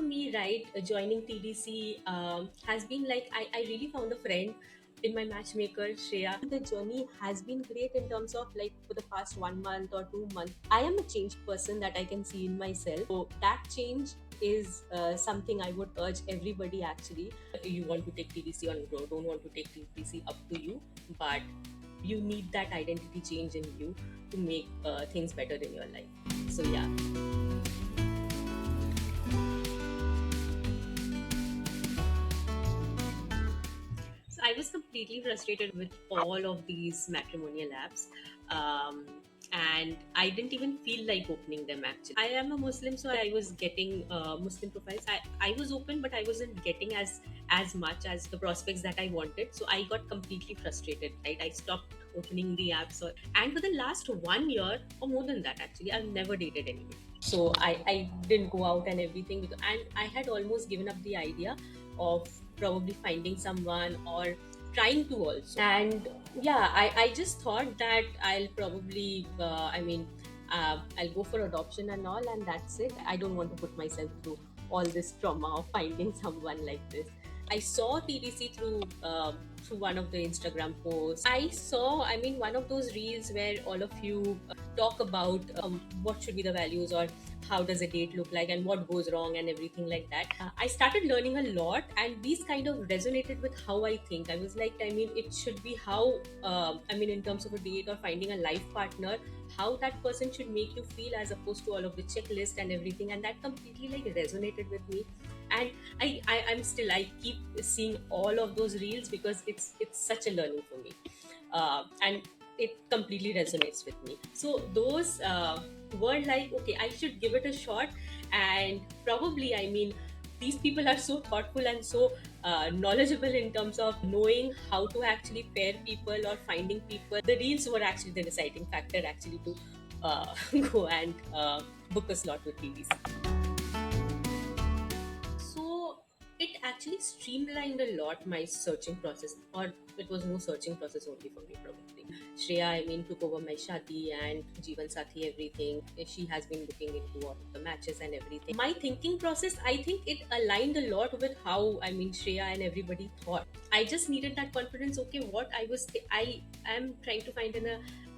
me, right, joining TDC has been like I really found a friend in my matchmaker, Shreya. The journey has been great in terms of like for the past 1 month or 2 months. I am a changed person that I can see in myself. So that change is something I would urge everybody actually. If you want to take TDC on go, don't want to take TDC, up to you. But you need that identity change in you to make things better in your life. So yeah. So I was completely frustrated with all of these matrimonial apps. Um, and I didn't even feel like opening them actually. I am a Muslim, so I was getting Muslim profiles. I was open, but I wasn't getting as much as the prospects that I wanted. So I got completely frustrated, right? I stopped opening the apps. And for the last 1 year, or more than that actually, I've never dated anyone. So I didn't go out and everything. And I had almost given up the idea of probably finding someone or trying to also. And yeah, I just thought that I'll probably I'll go for adoption and all, and that's it. I don't want to put myself through all this trauma of finding someone like this. I saw TDC through one of the Instagram posts. I saw, I mean, one of those reels where all of you talk about what should be the values, or how does a date look like and what goes wrong and everything like that. I started learning a lot, and these kind of resonated with how I think. I was like, I mean, it should be how, in terms of a date or finding a life partner, how that person should make you feel as opposed to all of the checklist and everything. And that completely like resonated with me. And I keep seeing all of those reels because it's such a learning for me. And it completely resonates with me. So those were like, okay, I should give it a shot. And probably, I mean, these people are so thoughtful and so knowledgeable in terms of knowing how to actually pair people or finding people. The reels were actually the deciding factor actually to go and book a slot with TVC. So it actually streamlined a lot my searching process, or it was no searching process only for me probably. Shreya, I mean, took over my Shadi and Jeevan Sathi, everything. She has been looking into all of the matches and everything. My thinking process, I think it aligned a lot with how, I mean, Shreya and everybody thought. I just needed that confidence. Okay, I am trying to find in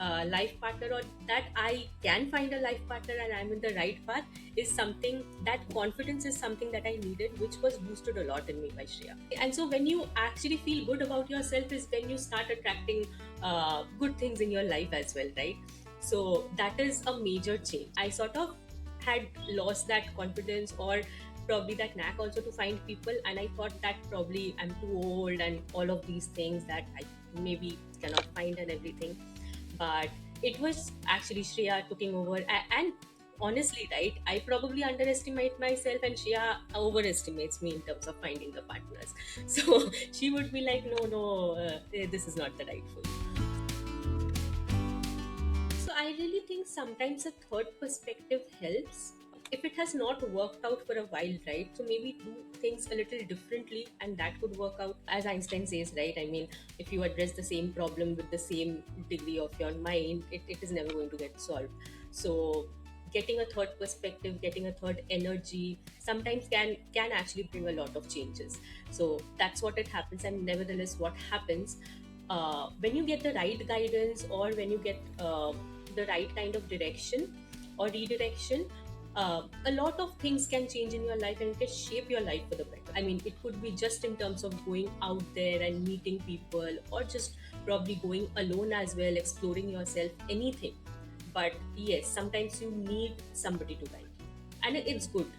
a life partner, or that I can find a life partner and I'm in the right path, is something, that confidence is something that I needed, which was boosted a lot in me by Shreya. And so when you actually feel good about yourself is when you start attracting good things in your life as well, right? So that is a major change. I sort of had lost that confidence, or probably that knack also to find people, and I thought that probably I'm too old and all of these things that I maybe cannot find and everything. But it was actually Shreya taking over. And honestly, right, I probably underestimate myself, and Shreya overestimates me in terms of finding the partners. So she would be like, no, no, this is not the right for you. So I really think sometimes a third perspective helps. If it has not worked out for a while, right? So maybe do things a little differently, and that could work out. As Einstein says, right? I mean, if you address the same problem with the same degree of your mind, it is never going to get solved. So getting a third perspective, getting a third energy sometimes can actually bring a lot of changes. So that's what it happens. And nevertheless, what happens when you get the right guidance, or when you get the right kind of direction or redirection, a lot of things can change in your life, and it can shape your life for the better. I mean, it could be just in terms of going out there and meeting people, or just probably going alone as well, exploring yourself, anything. But yes, sometimes you need somebody to guide you, and it's good.